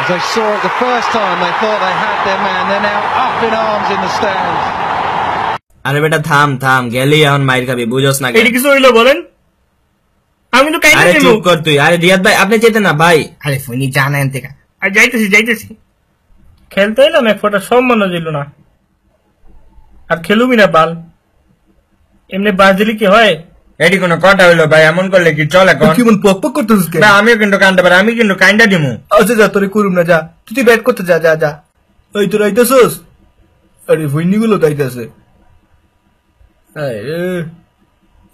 As they saw it the first time, they thought they had their man. They're now up in arms in the stands. আরে বেটা থাম থাম, গেলি এখন মাইর খাবি, বুঝোস না? এটা কিছু হইলো বলেন? আমি তো কাইন্ডা আরে দেব। চুপ কর তুই। আরে রিয়াদ ভাই আপনি যেতে না ভাই। আরে ফোনই জানেন থেকে। আর যাইতেছি। খেলতে এলাম এক ফোঁটা সম্মান দিল না। আর খেলুবি না বাল। এমনি বাজ দিলে কি হয়? এটি কোনো কথা হইলো ভাই? এমন করলে কি চলে? কি মন পক পক করতেছিস কেন? না আমিও কিন্তু কান্দতে পারি, আমি কিন্তু কাইন্ডা দিমু। আচ্ছা যা, তোরে করুম না, যা তুই ব্যাট করতে যা। ওই তোর আইতাছস? আরে ভইনি গুলো তাইতাছে।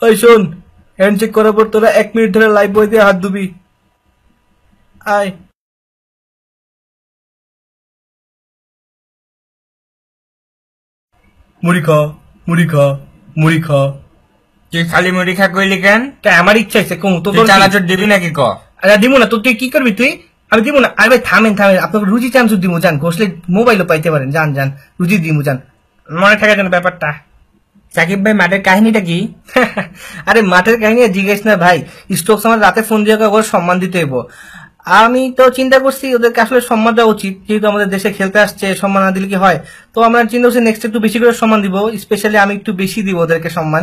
ওই শোন, হ্যান্ড চেক করার পর তোরা 1 মিনিট ধরে লাইভ বই দিয়ে হাত ধুবি। আয় মুড়ি খা। তুই খালি মুড়ি খা কইলি কেন? তাই আমার ইচ্ছা হইছে কম তো তুই চানাচুর দিবি নাকি ক? আরে দিমু না, তুই কি করবি তুই? আমি দিমু না। আরে ভাই থামেন, আপনাকে রুজি চানাচুর দিমু, যান ঘষলে মোবাইলও পাইতে পারেন, যান রুজি দিমু, যান মনে থাকে যেন ব্যাপারটা। সাকিব ভাই মাঠের কাহিনীটা কি? আরে মাঠের কাহিনী জিজ্ঞেস না ভাই, স্টোকস আমার রাতে ফোন দিয়ে ওর সম্মান দিতে হইব। আমি তো চিন্তা করছি ওদেরকে আসলে সম্মান দেওয়া উচিত, যেহেতু আমাদের দেশে খেলতে আসছে, সম্মান না দিলে কি হয়? তো আমরা চিন্তা করছি নেক্সট একটু বেশি করে সম্মান দিব, স্পেশালি আমি একটু বেশি দিব ওদেরকে সম্মান।